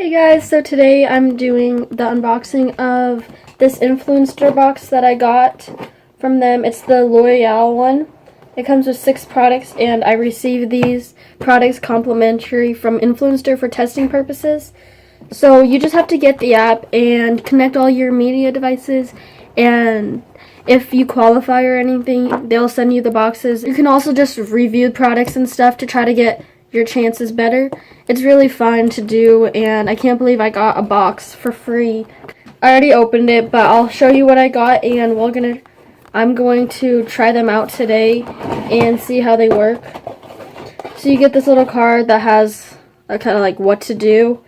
Hey guys, so today I'm doing the unboxing of this Influenster box that I got from them. It's the L'Oreal one. It comes with 6 products and I received these products complimentary from Influenster for testing purposes. So you just have to get the app and connect all your media devices, and if you qualify or anything, they'll send you the boxes. You can also just review products and stuff to try to get your chances better. It's really fun to do, and I can't believe I got a box for free. I already opened it, but I'll show you what I got, and I'm going to try them out today and see how they work. So you get this little card that has a kind of like what to do,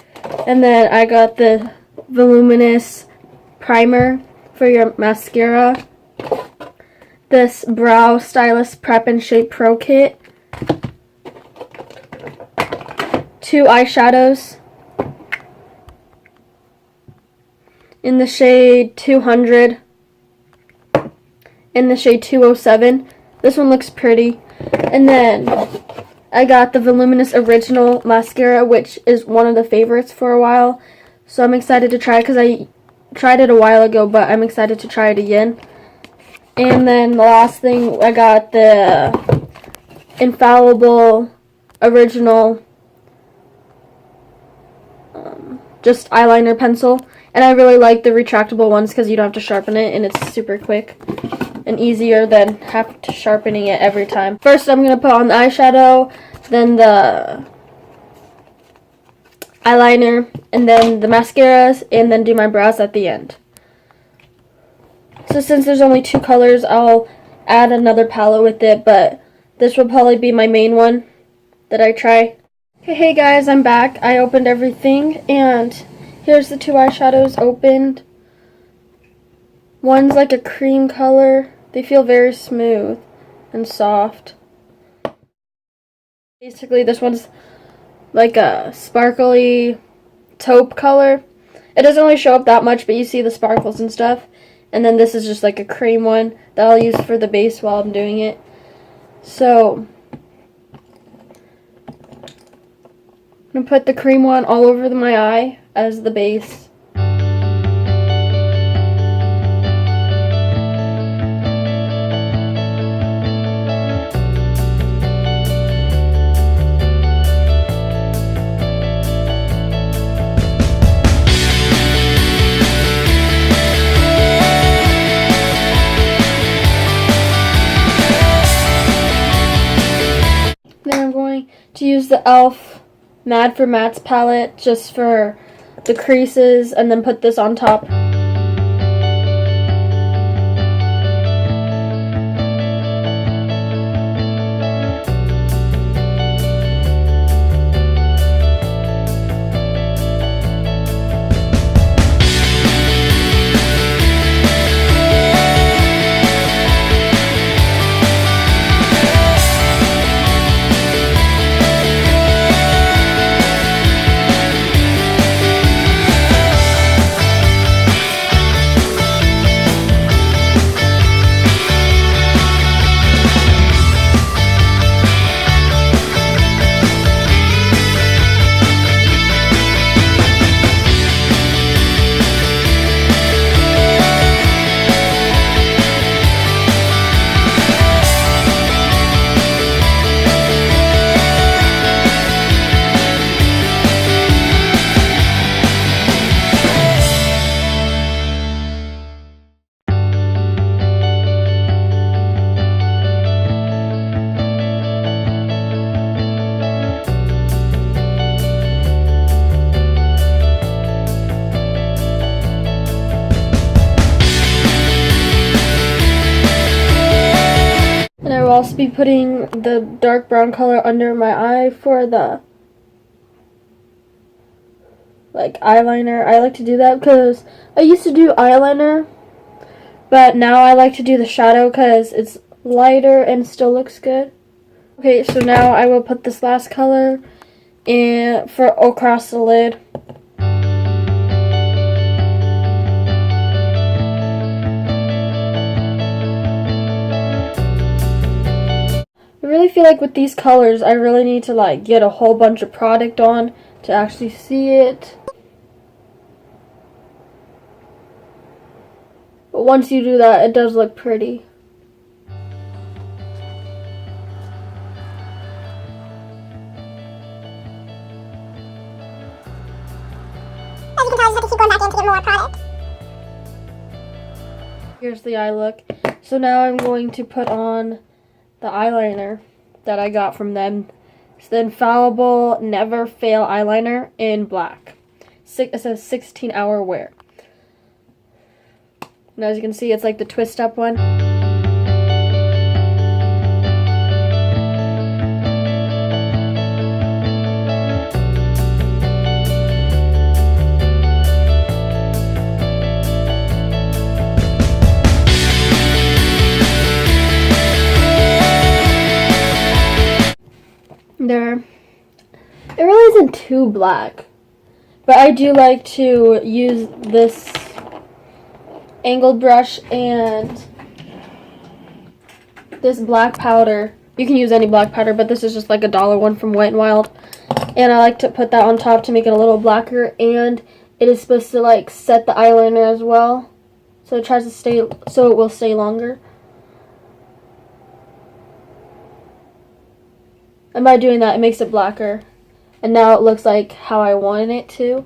and then I got the voluminous primer for your mascara, this brow stylist prep and shape pro kit, 2 eyeshadows in the shade 200, in the shade 207. This one looks pretty. And then I got the Voluminous Original Mascara, which is one of the favorites for a while. So I'm excited to try it because I tried it a while ago, but I'm excited to try it again. And then the last thing, I got the Infallible Original just eyeliner pencil, and I really like the retractable ones because you don't have to sharpen it, and it's super quick and easier than have to sharpening it every time. First I'm going to put on the eyeshadow, then the eyeliner, and then the mascaras, and then do my brows at the end. So since there's only 2 colors, I'll add another palette with it, but this will probably be my main one that I try. Hey guys, I'm back. I opened everything, and here's the 2 eyeshadows opened. One's like a cream color. They feel very smooth and soft. Basically, this one's like a sparkly taupe color. It doesn't really show up that much, but you see the sparkles and stuff. And then this is just like a cream one that I'll use for the base while I'm doing it. So I'm going to put the cream one all over my eye as the base. Then I'm going to use the e.l.f. Mad for Mattes palette just for the creases, and then put this on top. I'll also be putting the dark brown color under my eye for the eyeliner. I like to do that because I used to do eyeliner, but now I like to do the shadow because it's lighter and still looks good. Okay, so now I will put this last color in for across the lid. I really feel like with these colors, I really need to like get a whole bunch of product on to actually see it. But once you do that, it does look pretty. As you can tell, I just have to keep going back in to get more product. Here's the eye look. So now I'm going to put on the eyeliner that I got from them. It's the Infallible Never Fail eyeliner in black. It says 16-hour wear. And as you can see, it's like the twist up one. There. It really isn't too black, but I do like to use this angled brush and this black powder. You can use any black powder, but this is just like a $1 one from Wet n Wild. And I like to put that on top to make it a little blacker, and it is supposed to like set the eyeliner as well. So it tries to stay, so it will stay longer. And by doing that, it makes it blacker. And now it looks like how I wanted it to.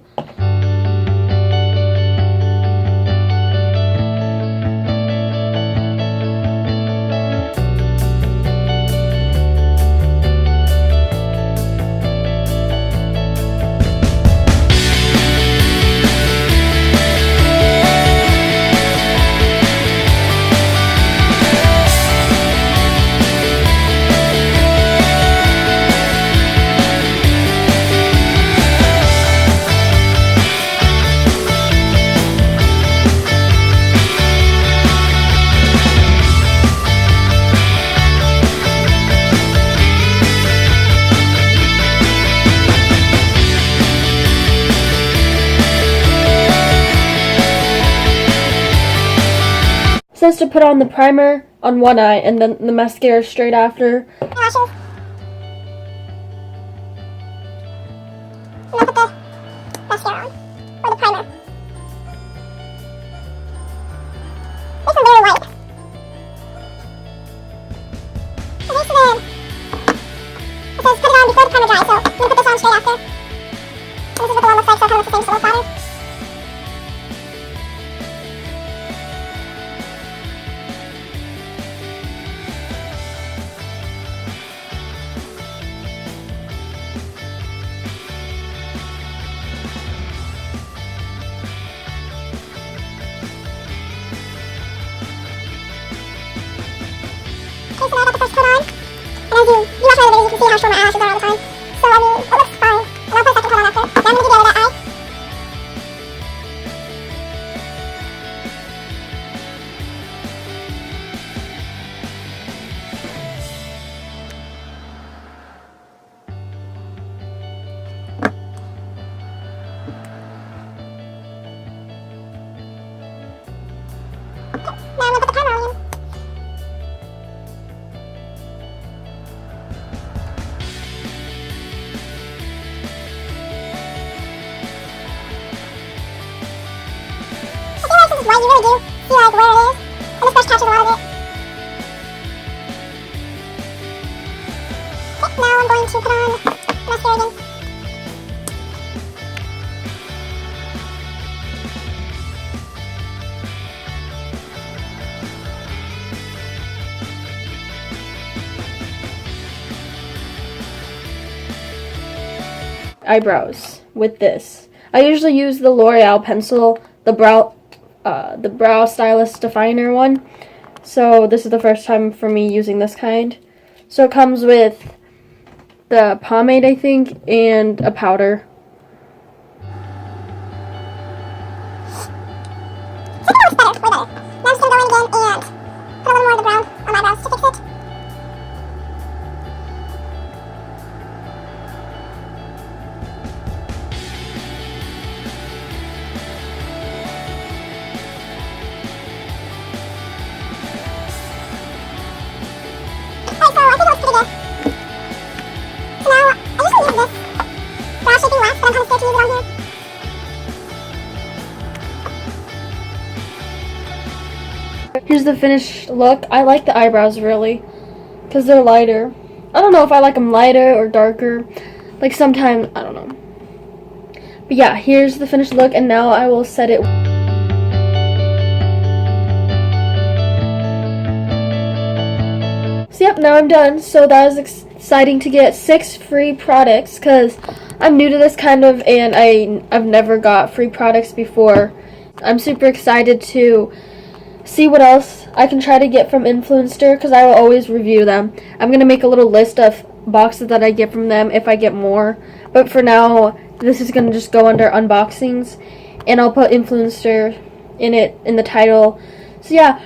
It says to put on the primer on one eye and then the mascara straight after. Lashes. And I'll put the mascara on. Or the primer. This one's very white. Okay, so then it says put it on before the primer dries, so I'm going to put this on straight after. And this is what the one looks like, so it kind of looks the same, so it won't bother. Okay, so now I got the first coat on, and as you watch my other videos, you can see how short my eyelashes are all the time. So, I mean, it looks fine. And I'll put a second coat on after. Now I'm going to do the other eye. Okay, now I'm going to put the primer on. Is white, you really do see like where it is, and this brush catches a lot of it. Okay, now I'm going to put on mascara again. Eyebrows with this. I usually use the L'Oreal pencil, the brow stylist definer one. So this is the first time for me using this kind. So it comes with the pomade, I think, and a powder. So looks better, way better. Now I'm just going to go in again and put a little more of the brown on my eyebrows to fix it. Alright, so I think it looks pretty good. So now, I usually use this brow shaping wax. here's the finished look. I like the eyebrows really, because they're lighter. I don't know if I like them lighter or darker. Like sometimes, I don't know. But yeah, here's the finished look, and now I will set it. So yep, now I'm done. So that was exciting to get 6 free products, because I'm new to this kind of, and I've never got free products before. I'm super excited to see what else I can try to get from Influenster, because I will always review them. I'm going to make a little list of boxes that I get from them if I get more. But for now, this is going to just go under unboxings, and I'll put Influencer in the title. So yeah,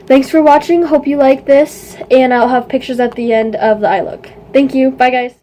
thanks for watching. Hope you like this, and I'll have pictures at the end of the eye look. Thank you. Bye guys.